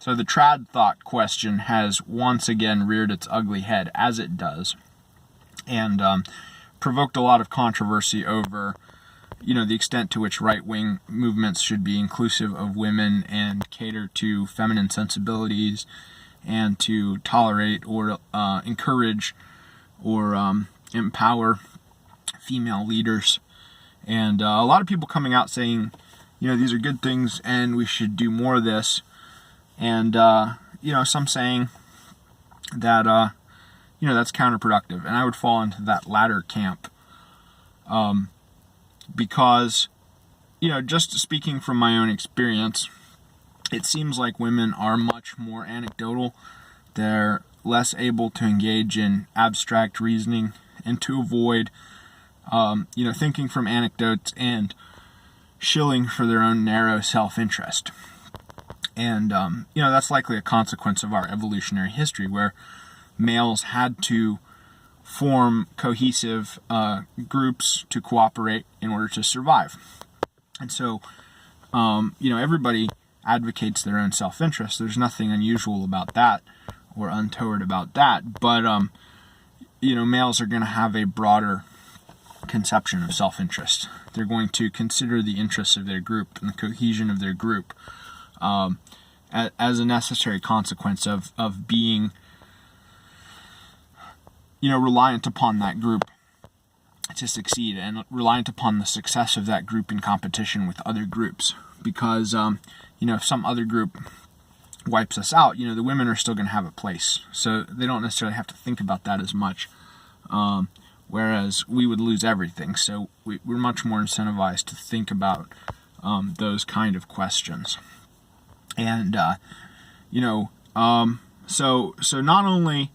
So the TradTHOT question has once again reared its ugly head, as it does, and provoked a lot of controversy over, the extent to which right-wing movements should be inclusive of women and cater to feminine sensibilities and to tolerate or encourage or empower female leaders. And a lot of people coming out saying, these are good things and we should do more of this. And, some saying that, that's counterproductive. And I would fall into that latter camp. Because, just speaking from my own experience, it seems like women are much more anecdotal. They're less able to engage in abstract reasoning and to avoid, thinking from anecdotes and shilling for their own narrow self-interest. And, that's likely a consequence of our evolutionary history, where males had to form cohesive groups to cooperate in order to survive. And so, everybody advocates their own self-interest. There's nothing unusual about that or untoward about that. But, males are going to have a broader conception of self-interest. They're going to consider the interests of their group and the cohesion of their group as a necessary consequence of being, reliant upon that group to succeed and reliant upon the success of that group in competition with other groups. Because, if some other group wipes us out, the women are still going to have a place. So they don't necessarily have to think about that as much. Whereas we would lose everything. So we're much more incentivized to think about those kind of questions. And, so not only,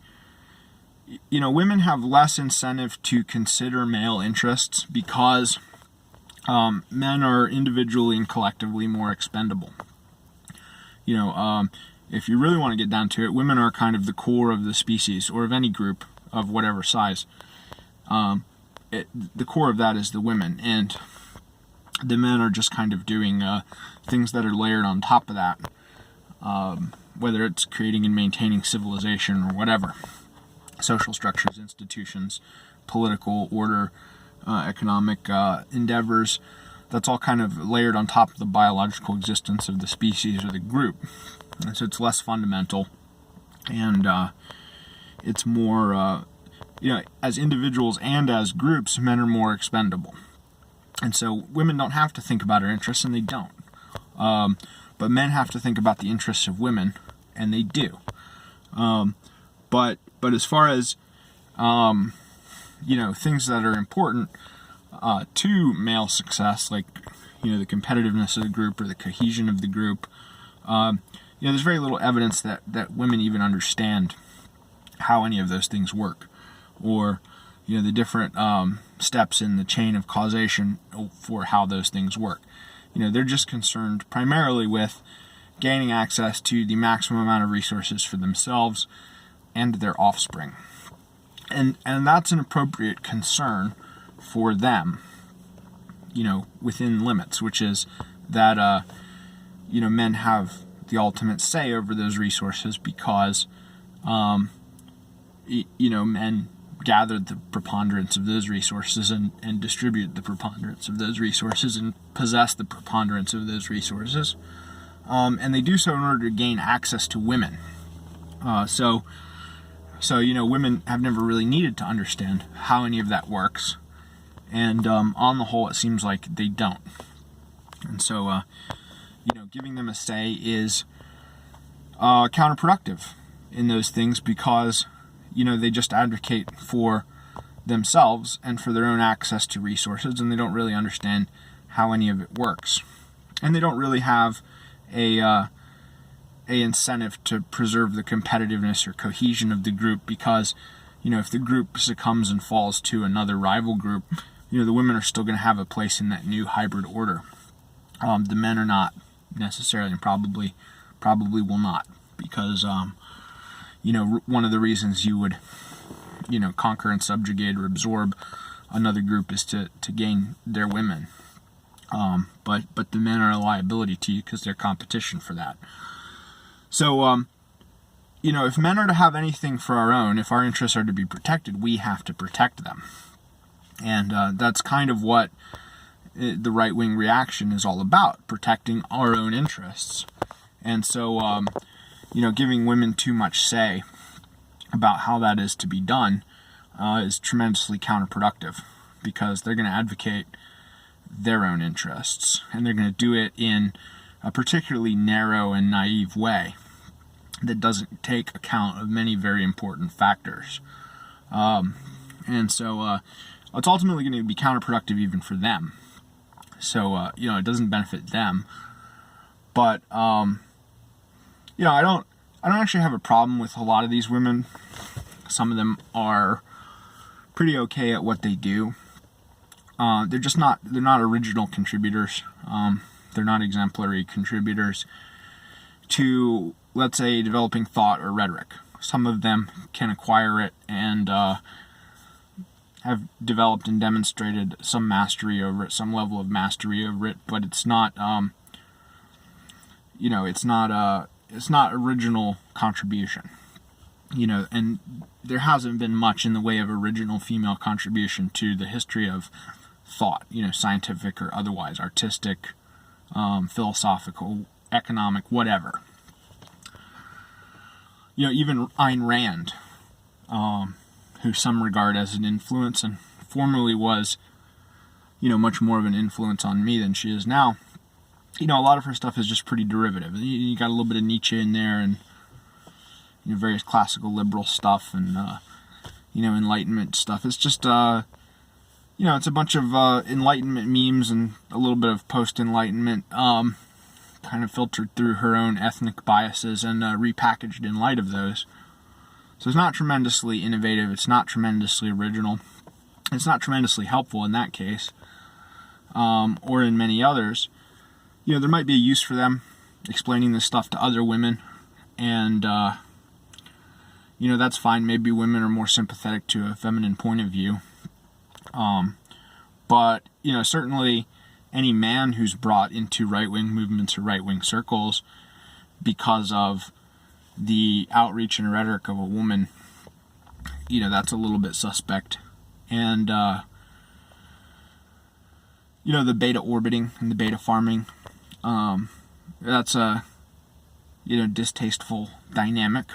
women have less incentive to consider male interests because men are individually and collectively more expendable. If you really want to get down to it, women are kind of the core of the species or of any group of whatever size. The core of that is the women, and the men are just kind of doing things that are layered on top of that, whether it's creating and maintaining civilization or whatever. Social structures, institutions, political order, economic endeavors, that's all kind of layered on top of the biological existence of the species or the group. And so it's less fundamental, and it's more, as individuals and as groups, men are more expendable. And so women don't have to think about our interests, and they don't. But men have to think about the interests of women, and they do. But as far as, things that are important to male success, like, the competitiveness of the group or the cohesion of the group, there's very little evidence that women even understand how any of those things work, or, the different steps in the chain of causation for how those things work. They're just concerned primarily with gaining access to the maximum amount of resources for themselves and their offspring. And that's an appropriate concern for them, within limits, which is that, men have the ultimate say over those resources because, men gather the preponderance of those resources and distribute the preponderance of those resources and possess the preponderance of those resources. And they do so in order to gain access to women. So, women have never really needed to understand how any of that works. And on the whole, it seems like they don't. And so, giving them a say is counterproductive in those things because, they just advocate for themselves and for their own access to resources, and they don't really understand how any of it works. And they don't really have a incentive to preserve the competitiveness or cohesion of the group because, if the group succumbs and falls to another rival group, the women are still going to have a place in that new hybrid order. The men are not necessarily, and probably will not, because, one of the reasons you would, conquer and subjugate or absorb another group is to gain their women. But the men are a liability to you because they're competition for that. So, if men are to have anything for our own, if our interests are to be protected, we have to protect them. And that's kind of what the right-wing reaction is all about, protecting our own interests. And so, giving women too much say about how that is to be done is tremendously counterproductive, because they're going to advocate their own interests, and they're going to do it in a particularly narrow and naive way that doesn't take account of many very important factors. And so it's ultimately going to be counterproductive even for them. So, it doesn't benefit them. But, I don't actually have a problem with a lot of these women. Some of them are pretty okay at what they do. They're not original contributors. They're not exemplary contributors to, let's say, developing thought or rhetoric. Some of them can acquire it and have developed and demonstrated some mastery over it, some level of mastery over it, but it's not, it's not original contribution. And there hasn't been much in the way of original female contribution to the history of thought, scientific or otherwise, artistic, philosophical, economic, whatever. Even Ayn Rand, who some regard as an influence, and formerly was, much more of an influence on me than she is now. A lot of her stuff is just pretty derivative. You got a little bit of Nietzsche in there, and various classical liberal stuff, and Enlightenment stuff. It's just it's a bunch of Enlightenment memes and a little bit of post-Enlightenment, kind of filtered through her own ethnic biases and repackaged in light of those. So it's not tremendously innovative. It's not tremendously original. It's not tremendously helpful in that case, or in many others. There might be a use for them explaining this stuff to other women, and that's fine. Maybe women are more sympathetic to a feminine point of view. But certainly any man who's brought into right-wing movements or right-wing circles because of the outreach and rhetoric of a woman, that's a little bit suspect. And, the beta orbiting and the beta farming, that's a, distasteful dynamic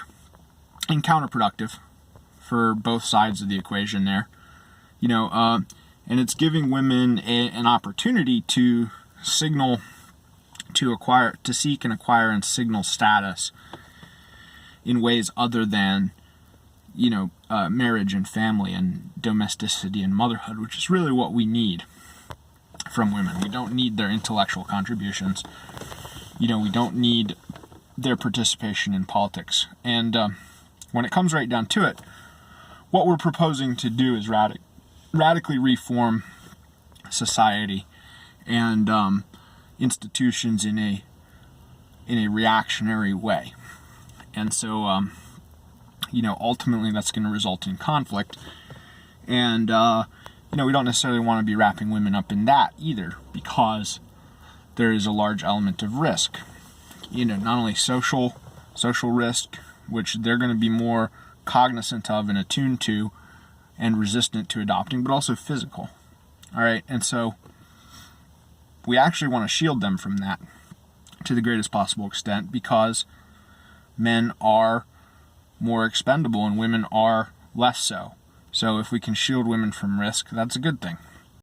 and counterproductive for both sides of the equation there. And it's giving women an opportunity to signal, to seek and acquire and signal status in ways other than, marriage and family and domesticity and motherhood, which is really what we need from women. We don't need their intellectual contributions. We don't need their participation in politics. And when it comes right down to it, what we're proposing to do is radically reform society and institutions in a reactionary way. And so, ultimately that's going to result in conflict. And, we don't necessarily want to be wrapping women up in that either, because there is a large element of risk. Not only social risk, which they're going to be more cognizant of and attuned to and resistant to adopting, but also physical. All right, and so we actually want to shield them from that to the greatest possible extent, because men are more expendable and women are less so. So if we can shield women from risk, that's a good thing.